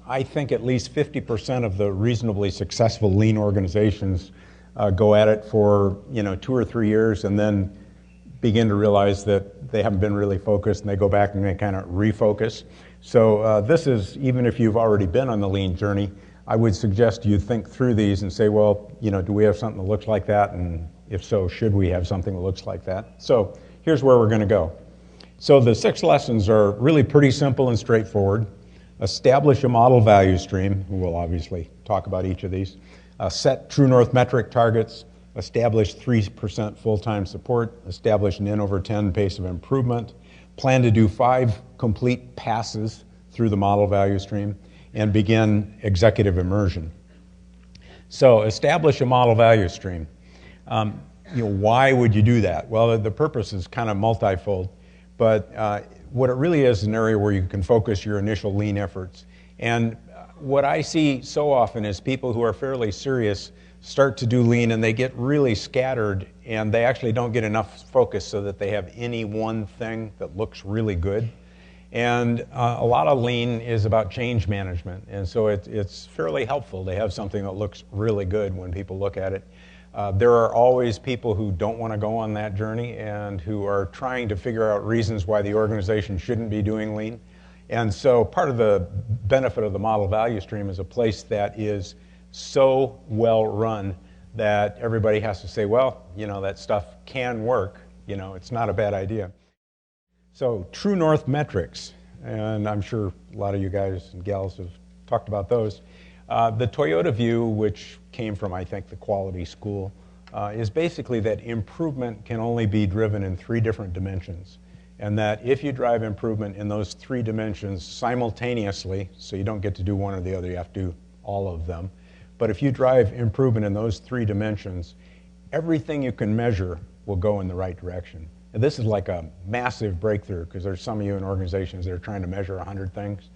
I think at least 50% of the reasonably successful lean organizations go at it for 2 or 3 years and then begin to realize that they haven't been really focused, and they go back and they kind of refocus. So this is, even if you've already been on the lean journey, I would suggest you think through these and say, well, do we have something that looks like that? And if so, should we have something that looks like that? So here's where we're going to go. So the 6 lessons are really pretty simple and straightforward. Establish a model value stream. We'll obviously talk about each of these. Set TrueNorth metric targets. Establish 3% full-time support. Establish an N/10 pace of improvement. Plan to do 5 complete passes through the model value stream, and begin executive immersion. So establish a model value stream. Why would you do that? Well, the purpose is kind of multifold, but what it really is an area where you can focus your initial lean efforts. And what I see so often is people who are fairly serious start to do lean and they get really scattered, and they actually don't get enough focus so that they have any one thing that looks really good. And a lot of lean is about change management, and so it's fairly helpful to have something that looks really good when people look at it. There are always people who don't want to go on that journey and who are trying to figure out reasons why the organization shouldn't be doing lean. And so part of the benefit of the model value stream is a place that is so well run that everybody has to say, well, that stuff can work. It's not a bad idea. So TrueNorth metrics, and I'm sure a lot of you guys and gals have talked about those. The Toyota view, which came from, I think, the quality school, is basically that improvement can only be driven in 3 different dimensions. And that if you drive improvement in those 3 dimensions simultaneously, so you don't get to do one or the other, you have to do all of them. But if you drive improvement in those 3 dimensions, everything you can measure will go in the right direction. And this is like a massive breakthrough, because there's some of you in organizations that are trying to measure 100 things.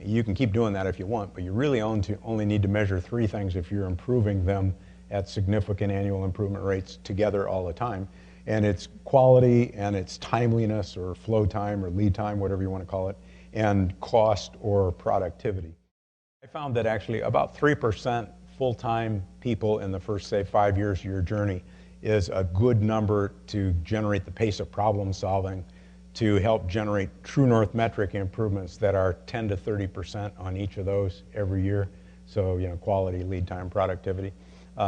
You can keep doing that if you want, but you really only need to measure 3 things if you're improving them at significant annual improvement rates together all the time. And it's quality, and it's timeliness, or flow time, or lead time, whatever you want to call it, and cost or productivity. I found that actually about 3% full-time people in the first, say, 5 years of your journey is a good number to generate the pace of problem solving, to help generate TrueNorth metric improvements that are 10 to 30% on each of those every year. So, quality, lead time, productivity.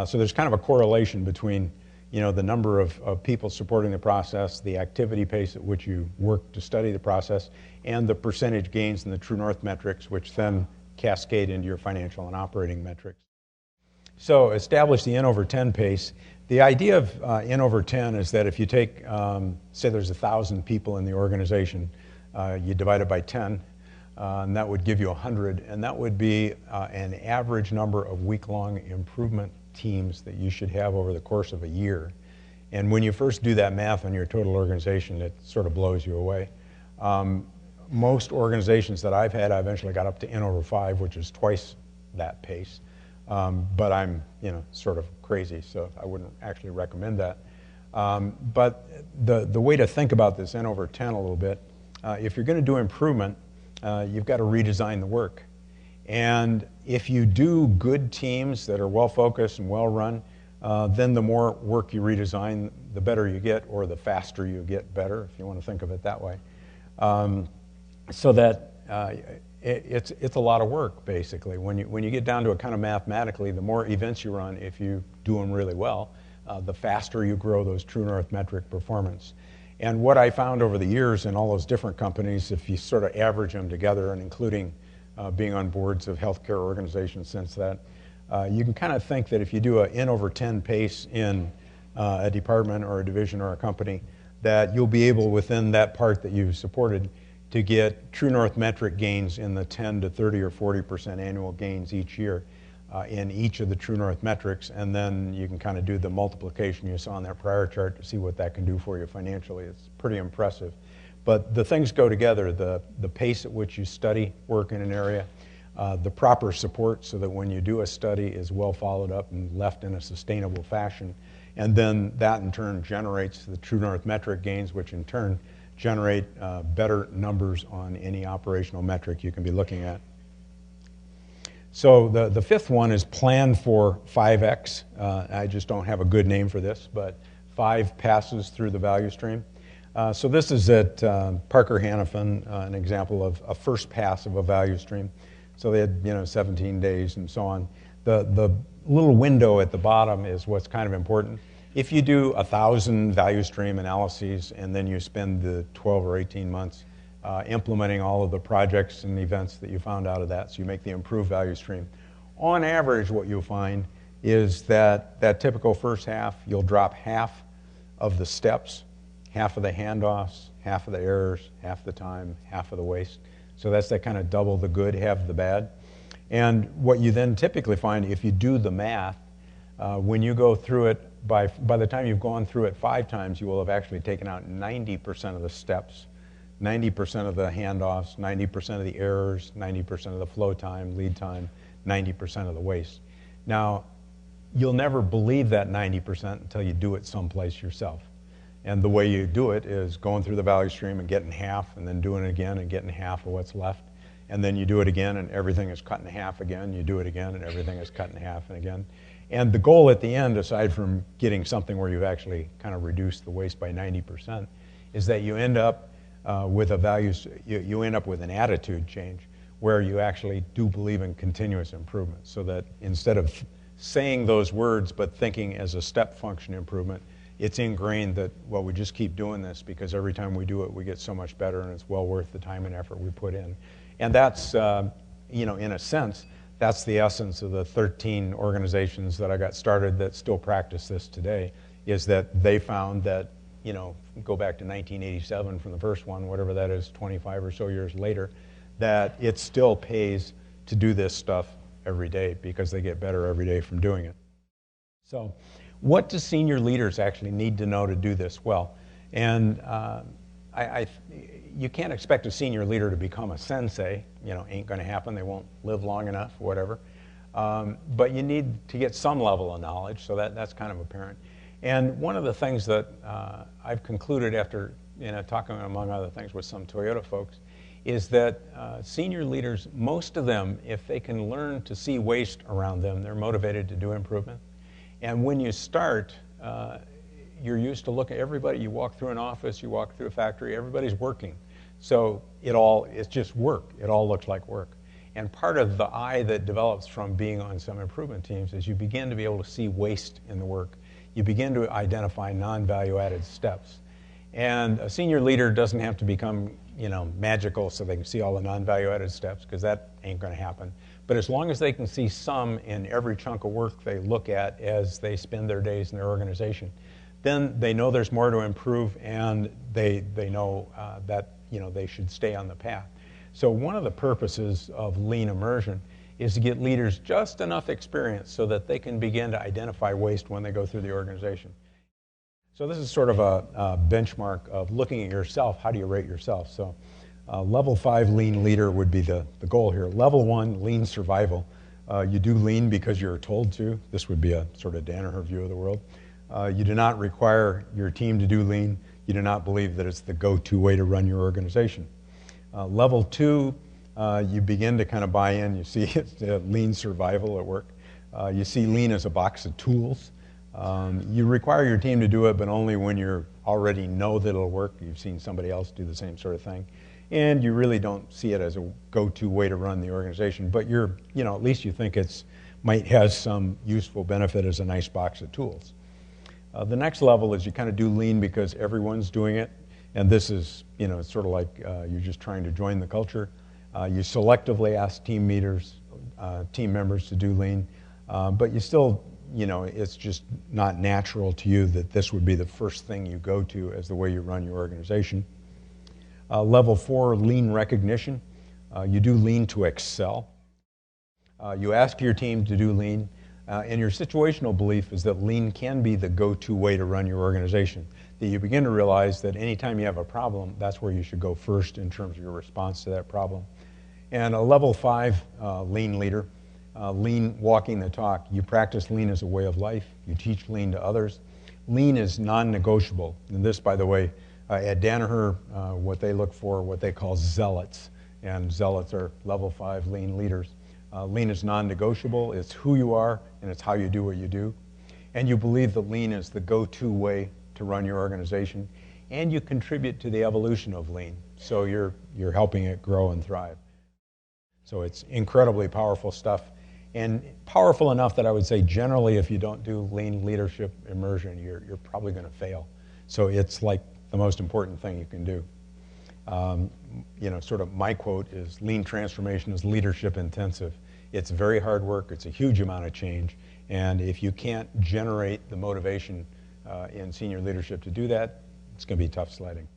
So there's kind of a correlation between, the number of people supporting the process, the activity pace at which you work to study the process, and the percentage gains in the TrueNorth metrics, which then cascade into your financial and operating metrics. So establish the N/10 pace. The idea of N/10 is that if you take, say there's 1,000 people in the organization, you divide it by 10, and that would give you 100, and that would be an average number of week-long improvement teams that you should have over the course of a year. And when you first do that math on your total organization, it sort of blows you away. Most organizations that I've had, I eventually got up to N/5, which is twice that pace. But I'm, sort of crazy, so I wouldn't actually recommend that. But the way to think about this N/10 a little bit, if you're going to do improvement, you've got to redesign the work. And if you do good teams that are well-focused and well-run, then the more work you redesign, the better you get, or the faster you get better, if you want to think of it that way. So that it's a lot of work, basically. When you get down to it kind of mathematically, the more events you run, if you do them really well, the faster you grow those TrueNorth metric performance. And what I found over the years in all those different companies, if you sort of average them together, and including being on boards of healthcare organizations since that, you can kind of think that if you do an N/10 pace in a department or a division or a company, that you'll be able, within that part that you've supported, to get TrueNorth metric gains in the 10 to 30 or 40% annual gains each year in each of the TrueNorth metrics, and then you can kind of do the multiplication you saw on that prior chart to see what that can do for you financially. It's pretty impressive. But the things go together, the pace at which you study work in an area, the proper support so that when you do a study is well followed up and left in a sustainable fashion, and then that in turn generates the TrueNorth metric gains, which in turn generate better numbers on any operational metric you can be looking at. So the fifth one is plan for 5X. I just don't have a good name for this, but 5 passes through the value stream. So this is at Parker Hannifin, an example of a first pass of a value stream. So they had 17 days and so on. The little window at the bottom is what's kind of important. If you do 1,000 value stream analyses and then you spend the 12 or 18 months implementing all of the projects and events that you found out of that, so you make the improved value stream. On average, what you'll find is that typical first half, you'll drop half of the steps, half of the handoffs, half of the errors, half the time, half of the waste. So that's that kind of double the good, half the bad. And what you then typically find, if you do the math, when you go through it, by the time you've gone through it 5 times, you will have actually taken out 90% of the steps, 90% of the handoffs, 90% of the errors, 90% of the flow time, lead time, 90% of the waste. Now, you'll never believe that 90% until you do it someplace yourself. And the way you do it is going through the value stream and getting half, and then doing it again and getting half of what's left. And then you do it again and everything is cut in half again. You do it again and everything is cut in half and again. And the goal at the end, aside from getting something where you've actually kind of reduced the waste by 90%, is that you end up with a values, you end up with an attitude change where you actually do believe in continuous improvement, so that instead of saying those words but thinking as a step function improvement, it's ingrained that, well, we just keep doing this because every time we do it, we get so much better and it's well worth the time and effort we put in. And that's, in a sense, that's the essence of the 13 organizations that I got started that still practice this today, is that they found that, go back to 1987 from the first one, whatever that is, 25 or so years later, that it still pays to do this stuff every day because they get better every day from doing it. So what do senior leaders actually need to know to do this well? And you can't expect a senior leader to become a sensei. Ain't going to happen. They won't live long enough, whatever. But you need to get some level of knowledge, so that's kind of apparent. And one of the things that I've concluded after talking, among other things, with some Toyota folks, is that senior leaders, most of them, if they can learn to see waste around them, they're motivated to do improvement. And when you start, you're used to looking at everybody. You walk through an office, you walk through a factory, everybody's working. So it's just work. It all looks like work. And part of the eye that develops from being on some improvement teams is you begin to be able to see waste in the work. You begin to identify non-value added steps. And a senior leader doesn't have to become magical so they can see all the non-value added steps, because that ain't going to happen. But as long as they can see some in every chunk of work they look at as they spend their days in their organization, then they know there's more to improve, and they know that they should stay on the path. So one of the purposes of lean immersion is to get leaders just enough experience so that they can begin to identify waste when they go through the organization. So this is sort of a benchmark of looking at yourself. How do you rate yourself? So level 5 lean leader would be the goal here. Level 1, lean survival. You do lean because you're told to. This would be a sort of Danaher view of the world. You do not require your team to do lean. You do not believe that it's the go-to way to run your organization. Level 2, you begin to kind of buy in. You see it's lean survival at work. You see lean as a box of tools. You require your team to do it, but only when you already know that it'll work. You've seen somebody else do the same sort of thing. And you really don't see it as a go-to way to run the organization, but at least you think might has some useful benefit as a nice box of tools. The next level is you kind of do lean because everyone's doing it. And this is, it's sort of like you're just trying to join the culture. You selectively ask team members to do lean, but you still, it's just not natural to you that this would be the first thing you go to as the way you run your organization. Level 4, lean recognition. You do lean to excel. You ask your team to do lean, and your situational belief is that lean can be the go-to way to run your organization. That you begin to realize that anytime you have a problem, that's where you should go first in terms of your response to that problem. And a level 5 lean leader, lean walking the talk. You practice lean as a way of life. You teach lean to others. Lean is non-negotiable. And this, by the way, at Danaher, what they look for, what they call zealots. And zealots are level 5 lean leaders. Lean is non-negotiable. It's who you are, and it's how you do what you do. And you believe that Lean is the go-to way to run your organization, and you contribute to the evolution of Lean. So you're helping it grow and thrive. So it's incredibly powerful stuff, and powerful enough that I would say generally if you don't do Lean leadership immersion, you're probably going to fail. So it's like the most important thing you can do. Sort of my quote is, Lean transformation is leadership intensive. It's very hard work, it's a huge amount of change, and if you can't generate the motivation in senior leadership to do that, it's going to be tough sledding.